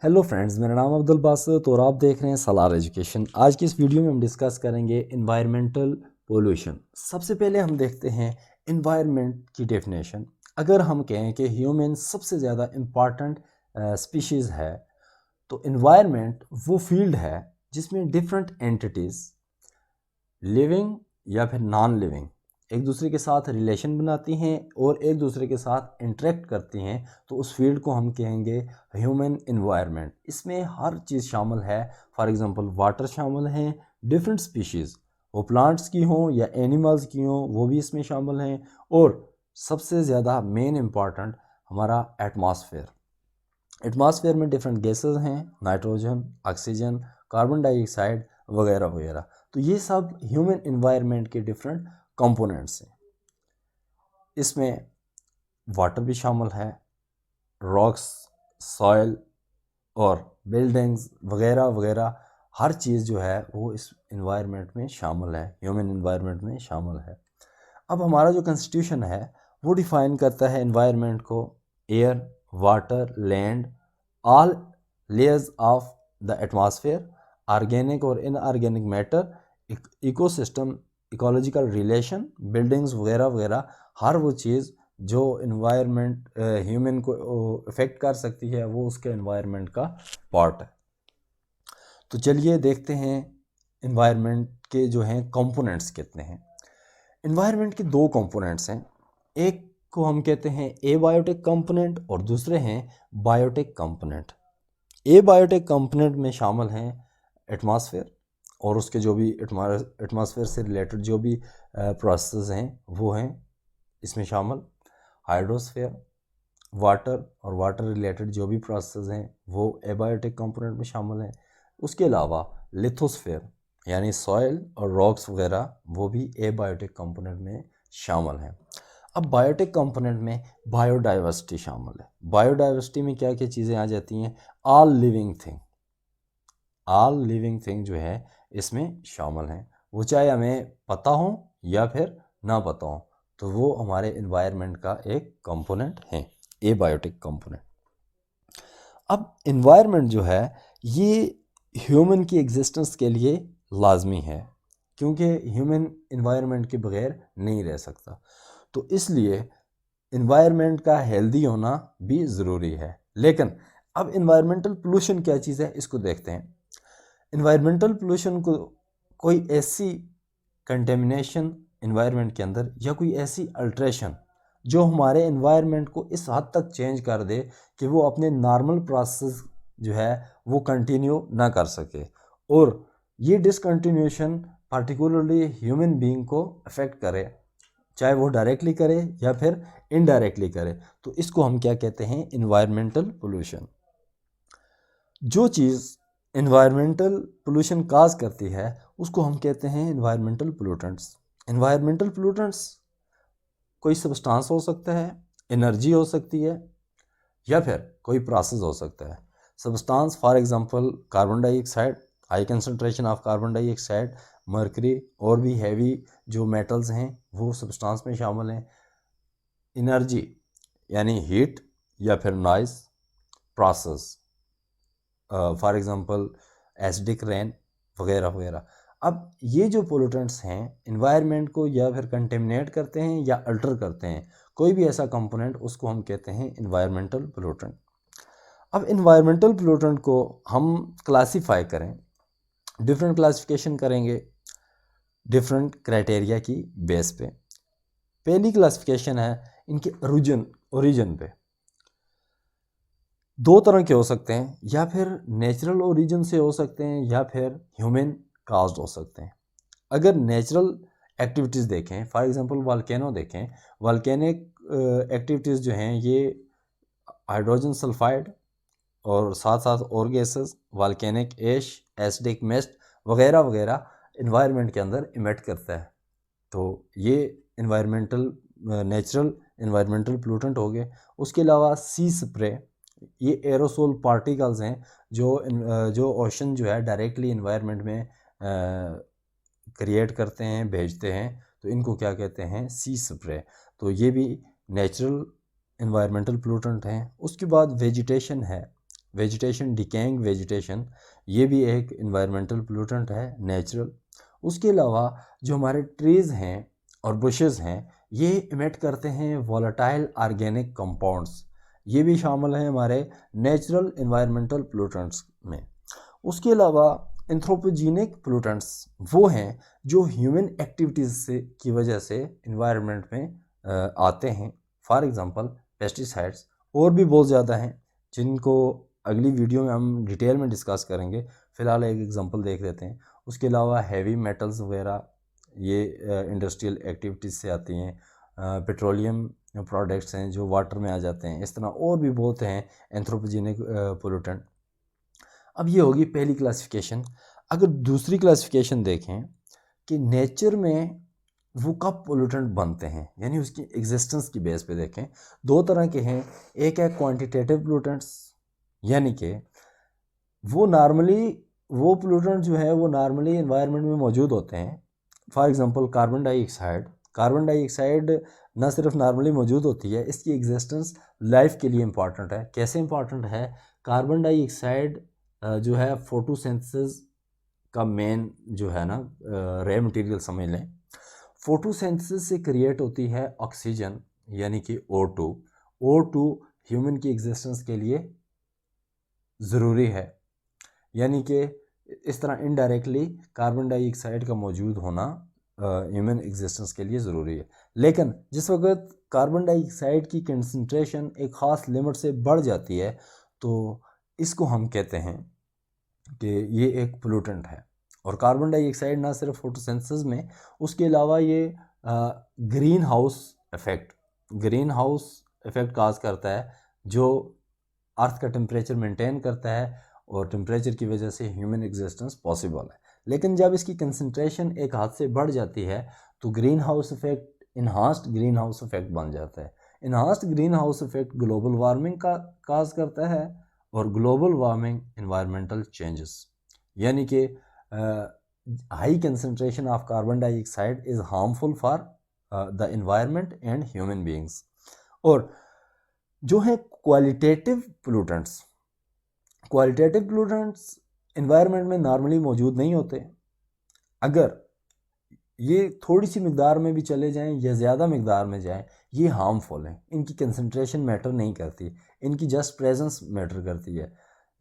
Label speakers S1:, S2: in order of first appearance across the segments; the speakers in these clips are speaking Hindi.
S1: हेलो फ्रेंड्स, मेरा नाम अब्दुल बासित और आप देख रहे हैं सलार एजुकेशन। आज की इस वीडियो में हम डिस्कस करेंगे इन्वायरमेंटल पोल्यूशन। सबसे पहले हम देखते हैं इन्वायरमेंट की डेफिनेशन। अगर हम कहें कि ह्यूमन सबसे ज़्यादा इम्पॉर्टेंट स्पीशीज़ है, तो इन्वायरमेंट वो फील्ड है जिसमें डिफरेंट एंटिटीज़ लिविंग या फिर नॉन लिविंग एक दूसरे के साथ रिलेशन बनाती हैं और एक दूसरे के साथ इंटरेक्ट करती हैं, तो उस फील्ड को हम कहेंगे ह्यूमन इन्वायरमेंट। इसमें हर चीज़ शामिल है। फॉर एग्जांपल वाटर शामिल हैं, डिफरेंट स्पीशीज़, वो प्लांट्स की हों या एनिमल्स की हों, वो भी इसमें शामिल हैं। और सबसे ज़्यादा मेन इम्पॉर्टेंट हमारा एटमॉस्फेयर में डिफरेंट गैसेस हैं, नाइट्रोजन, ऑक्सीजन, कार्बन डाइऑक्साइड वगैरह वगैरह। तो ये सब ह्यूमन इन्वायरमेंट के डिफरेंट कंपोनेंट्स हैं। इसमें वाटर भी शामिल है, रॉक्स, सॉइल और बिल्डिंग्स वगैरह वगैरह। हर चीज़ जो है वो इस इन्वायरमेंट में शामिल है, ह्यूमन इन्वायरमेंट में शामिल है। अब हमारा जो कॉन्स्टिट्यूशन है वो डिफ़ाइन करता है इन्वायरमेंट को: air, water, land, all layers of the atmosphere, organic और inorganic matter, ecosystem, ecological relation, buildings वगैरह वगैरह। हर वो चीज़ जो इन्वायरमेंट ह्यूमन को इफ़ेक्ट कर सकती है वो उसके इन्वायरमेंट का पार्ट है। तो चलिए देखते हैं इन्वायरमेंट के जो हैं कंपोनेंट्स कितने हैं। इन्वायरमेंट के दो कंपोनेंट्स हैं, एक को हम कहते हैं एबायोटिक कंपोनेंट और दूसरे हैं बायोटिक कंपोनेंट। एबायोटिक कंपोनेंट में शामिल हैं एटमॉस्फेयर और उसके जो भी एटमॉस्फेयर से रिलेटेड जो भी प्रोसेस हैं वो हैं इसमें शामिल। हाइड्रोस्फेयर, वाटर और वाटर रिलेटेड जो भी प्रोसेस हैं वो एबायोटिक कंपोनेंट में शामिल हैं। उसके अलावा लिथोस्फेयर यानी सॉइल और रॉक्स वगैरह वो भी एबायोटिक कंपोनेंट में शामिल हैं। अब बायोटिक कंपोनेंट में बायोडाइवर्सिटी शामिल है। बायोडाइवर्सिटी में क्या क्या चीज़ें आ जाती हैं? ऑल लिविंग थिंग जो है इसमें शामिल हैं, वो चाहे हमें पता हो या फिर ना पता हो, तो वो हमारे इन्वायरमेंट का एक कंपोनेंट है, एबायोटिक कंपोनेंट। अब इन्वायरमेंट जो है ये ह्यूमन की एग्जिस्टेंस के लिए लाजमी है, क्योंकि ह्यूमन इन्वायरमेंट के बगैर नहीं रह सकता। तो इसलिए इन्वायरमेंट का हेल्दी होना भी ज़रूरी है। लेकिन अब इन्वायरमेंटल पोल्यूशन क्या चीज़ है, इसको देखते हैं। इन्वायरमेंटल पोल्यूशन को कोई ऐसी कंटेमिनेशन इन्वायरमेंट के अंदर या कोई ऐसी अल्ट्रेशन जो हमारे इन्वायरमेंट को इस हद तक चेंज कर दे कि वो अपने नॉर्मल प्रोसेस जो है वो कंटिन्यू ना कर सके, और ये डिसकंटिन्यूशन पार्टिकुलरली ह्यूमन बीइंग को अफेक्ट करे, चाहे वो डायरेक्टली करे या फिर इनडायरेक्टली करे, तो इसको हम क्या कहते हैं? Environmental pollution. जो चीज़ इन्वायरमेंटल पोल्यूशन काज करती है उसको हम कहते हैं इन्वायरमेंटल पोल्यूटेंट्स। इन्वायरमेंटल पोल्यूटेंट्स कोई सब्सटेंस हो सकता है, एनर्जी हो सकती है, या फिर कोई प्रोसेस हो सकता है। Substance for example carbon dioxide, high concentration of carbon dioxide, mercury और भी हैवी जो मेटल्स हैं वो सब्सटेंस में शामिल हैं। एनर्जी यानी हीट या फिर noise, process for example acidic rain वगैरह वगैरह। अब ये जो पोल्यूटेंट्स हैं इन्वायरमेंट को या फिर कंटेमिनेट करते हैं या अल्टर करते हैं, कोई भी ऐसा कंपोनेंट, उसको हम कहते हैं इन्वायरमेंटल पोल्यूटेंट। अब इन्वायरमेंटल पोल्यूटेंट को हम क्लासीफाई करें, डिफरेंट क्लासिफिकेशन करेंगे डिफरेंट क्राइटेरिया की बेस पे। पहली क्लासिफिकेशन है इनके ओरिजिन पे। दो तरह के हो सकते हैं, या फिर नेचुरल ओरिजिन से हो सकते हैं या फिर ह्यूमन काज्ड हो सकते हैं। अगर नेचुरल एक्टिविटीज़ देखें, फॉर एग्जांपल वॉल्केनो देखें, वॉल्केनिक एक्टिविटीज़ जो हैं ये हाइड्रोजन सल्फाइड और साथ साथ और gases, volcanic ash, acidic mist वगैरह वगैरह इन्वायरमेंट के अंदर इमिट करता है। तो ये नेचुरल इन्वायरमेंटल पोल्यूटेंट हो गए। उसके अलावा सी स्प्रे, ये एरोसोल पार्टिकल्स हैं जो ओशन जो है डायरेक्टली इन्वायरमेंट में क्रिएट करते हैं, भेजते हैं, तो इनको क्या कहते हैं? सी स्प्रे। तो ये भी नेचुरल इन्वायरमेंटल पोल्यूटेंट हैं। उसके बाद वेजिटेशन है, वेजिटेशन, डिकेइंग वेजिटेशन, ये भी एक इन्वायरमेंटल पोल्यूटेंट है नेचुरल। उसके अलावा जो हमारे ट्रीज़ हैं और बुशेस हैं ये इमिट करते हैं वॉलेटाइल ऑर्गेनिक कंपाउंड्स, ये भी शामिल हैं हमारे नेचुरल इन्वायरमेंटल पोल्यूटेंट्स में। उसके अलावा एंथ्रोपोजेनिक पोल्यूटेंट्स वो हैं जो ह्यूमन एक्टिविटीज़ से की वजह से इन्वायरमेंट में आते हैं। फॉर एग्जांपल पेस्टिसाइड्स, और भी बहुत ज़्यादा हैं जिनको अगली वीडियो में हम डिटेल में डिस्कस करेंगे, फ़िलहाल एक एग्जांपल देख लेते हैं। उसके अलावा हैवी मेटल्स वगैरह ये इंडस्ट्रियल एक्टिविटीज़ से आती हैं। पेट्रोलियम प्रोडक्ट्स हैं जो वाटर में आ जाते हैं। इस तरह और भी बहुत हैं एंथ्रोपोजेनिक पोल्यूटेंट। अब ये होगी पहली क्लासिफिकेशन। अगर दूसरी क्लासिफिकेशन देखें कि नेचर में वो कब पोल्यूटेंट बनते हैं, यानी उसकी एग्जिस्टेंस की बेस पे देखें, दो तरह के हैं। एक है क्वांटिटेटिव पोल्यूटेंट्स, यानी कि वो पोल्यूटेंट जो है वो नॉर्मली एनवायरनमेंट में मौजूद होते हैं। फॉर एग्जांपल कार्बन डाइऑक्साइड ना सिर्फ नॉर्मली मौजूद होती है, इसकी एग्जिस्टेंस लाइफ के लिए इम्पॉर्टेंट है। कैसे इम्पॉर्टेंट है? कार्बन डाइऑक्साइड जो है फोटोसिंथेसिस का मेन जो है ना रे मटेरियल समझ लें। फोटोसिंथेसिस से क्रिएट होती है ऑक्सीजन, यानी कि O2 ह्यूमन की एग्जिस्टेंस के लिए ज़रूरी है। यानी कि इस तरह इनडायरेक्टली कार्बन डाइऑक्साइड का मौजूद होना ह्यूमन एग्जिस्टेंस के लिए ज़रूरी है। लेकिन जिस वक्त कार्बन डाइऑक्साइड की कंसंट्रेशन एक ख़ास लिमिट से बढ़ जाती है तो इसको हम कहते हैं कि ये एक पोल्यूटेंट है। और कार्बन डाइऑक्साइड ना सिर्फ फोटोसिंथेसिस में, उसके अलावा ये ग्रीन हाउस इफ़ेक्ट काज करता है जो अर्थ का टेम्परेचर मेंटेन करता है, और टेम्परेचर की वजह से ह्यूमन एग्जिस्टेंस पॉसिबल है। लेकिन जब इसकी कंसंट्रेशन एक हद से बढ़ जाती है तो green house effect enhanced green house effect बन जाता है। Enhanced green house effect global warming का काज करता है, और ग्लोबल वार्मिंग इन्वायरमेंटल चेंजेस, यानी कि high concentration of carbon dioxide is harmful for the environment and human beings. और जो है क्वालिटेटिव पोल्यूटेंट्स इन्वायरमेंट में नॉर्मली मौजूद नहीं होते। अगर ये थोड़ी सी मिकदार में भी चले जाएं या ज़्यादा मिकदार में जाएं, ये हार्मफुल हैं। इनकी कंसंट्रेशन मैटर नहीं करती, इनकी जस्ट प्रेजेंस मैटर करती है।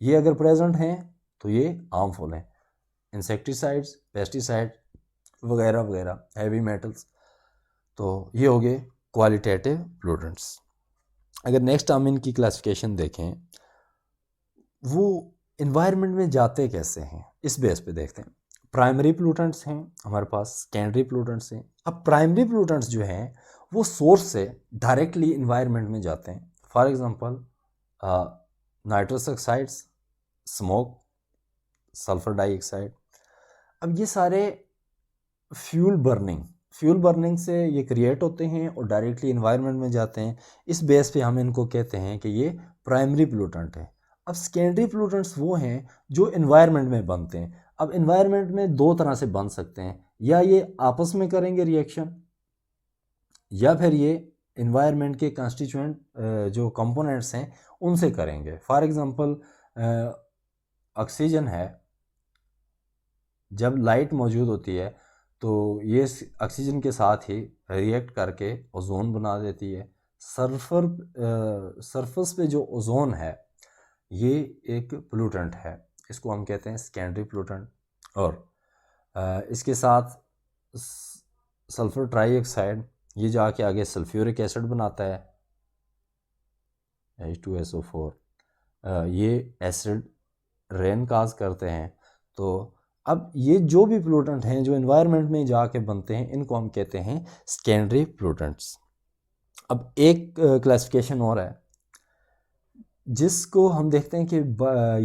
S1: ये अगर प्रेजेंट हैं तो ये हार्मफुल हैं। इंसेक्टिसाइड्स, पेस्टिसाइड वगैरह वगैरह, हैवी मेटल्स। तो ये हो गए क्वालिटेटिव पोल्यूटेंट्स। अगर नेक्स्ट हम इनकी क्लासिफिकेशन देखें, वो इन्वायरमेंट में जाते कैसे हैं इस बेस पे देखते हैं। प्राइमरी पोल्यूटेंट्स हैं हमारे पास, सेकेंडरी पोल्यूटेंट्स हैं। अब प्राइमरी पोल्यूटेंट्स जो हैं वो सोर्स से डायरेक्टली इन्वायरमेंट में जाते हैं। For example nitrous oxides, smoke, sulphur dioxide. अब ये सारे फ्यूल बर्निंग से ये क्रिएट होते हैं और डायरेक्टली इन्वायरमेंट में जाते हैं। इस बेस पे हम इनको कहते हैं कि ये प्राइमरी पोल्यूटेंट है। अब सेकेंडरी पोल्यूटेंट्स वो हैं जो इन्वायरमेंट में बनते हैं। अब इन्वायरमेंट में दो तरह से बन सकते हैं, या ये आपस में करेंगे रिएक्शन, या फिर ये इन्वायरमेंट के कंस्टिट्यूएंट जो कंपोनेंट्स हैं उनसे करेंगे। फॉर एग्जांपल ऑक्सीजन है, जब लाइट मौजूद होती है तो ये ऑक्सीजन के साथ ही रिएक्ट करके ओजोन बना देती है। सरफेस पे जो ओजोन है ये एक पोल्यूटेंट है, इसको हम कहते हैं सेकेंडरी पोल्यूटेंट। और इसके साथ सल्फर ट्राइऑक्साइड ये जाके आगे सल्फ्यूरिक एसिड बनाता है, H2SO4। ये एसिड रेन काज करते हैं। तो अब ये जो भी पोल्यूटेंट हैं जो एनवायरनमेंट में जाके बनते हैं, इनको हम कहते हैं सेकेंडरी पोल्यूटेंट्स। अब एक क्लासिफिकेशन और है जिसको हम देखते हैं कि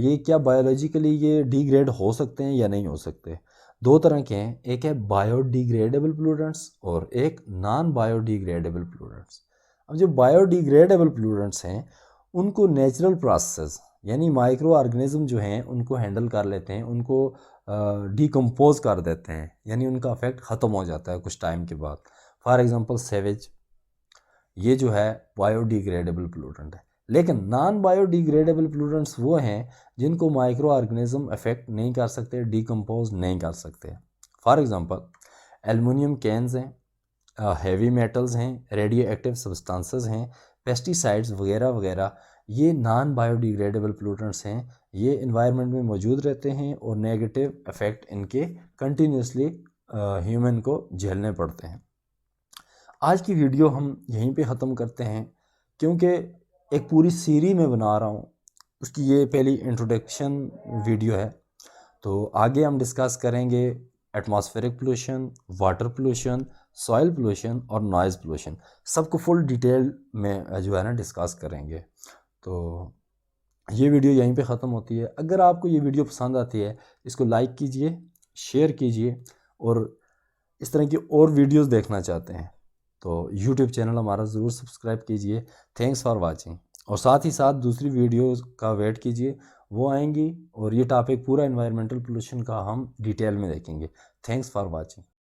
S1: ये क्या बायोलॉजिकली ये डिग्रेड हो सकते हैं या नहीं हो सकते। दो तरह के हैं, एक है बायोडिग्रेडेबल पोल्यूटेंट्स और एक नॉन बायोडिग्रेडेबल पोल्यूटेंट्स। अब जो बायोडिग्रेडेबल पोल्यूटेंट्स हैं उनको नेचुरल प्रोसेस यानी माइक्रो ऑर्गेनिज्म जो हैं उनको हैंडल कर लेते हैं, उनको डिकम्पोज कर देते हैं, यानी उनका इफेक्ट ख़त्म हो जाता है कुछ टाइम के बाद। फॉर एग्जांपल सेवेज, ये जो है बायोडिग्रेडेबल पोल्यूटेंट है। लेकिन नॉन बायोडिग्रेडेबल पोल्यूटेंट्स वो हैं जिनको माइक्रो ऑर्गेनिज्म अफेक्ट नहीं कर सकते, डिकम्पोज नहीं कर सकते। फॉर एग्जांपल एल्युमिनियम कैन्स हैं, हैवी मेटल्स हैं, रेडियो एक्टिव सब्सटेंसेस हैं, पेस्टिसाइड्स वगैरह वगैरह, ये नॉन बायोडिग्रेडेबल पोल्यूटेंट्स हैं। ये इन्वायरमेंट में मौजूद रहते हैं और नेगेटिव इफ़ेक्ट इनके कंटिन्यूसली ह्यूमन को झेलने पड़ते हैं। आज की वीडियो हम यहीं पे ख़त्म करते हैं, क्योंकि एक पूरी सीरीज में बना रहा हूँ, उसकी ये पहली इंट्रोडक्शन वीडियो है। तो आगे हम डिस्कस करेंगे atmospheric pollution, water pollution, soil pollution और नॉइज़ पोल्यूशन, सबको फुल डिटेल में जो है ना डिस्कस करेंगे। तो ये वीडियो यहीं पे ख़त्म होती है। अगर आपको ये वीडियो पसंद आती है, इसको लाइक कीजिए, शेयर कीजिए, और इस तरह की और वीडियोस देखना चाहते हैं तो यूट्यूब चैनल हमारा ज़रूर सब्सक्राइब कीजिए। Thanks for watching. और साथ ही साथ दूसरी वीडियोस का वेट कीजिए, वो आएंगी और ये टॉपिक पूरा एनवायरमेंटल पोल्यूशन का हम डिटेल में देखेंगे। Thanks for watching.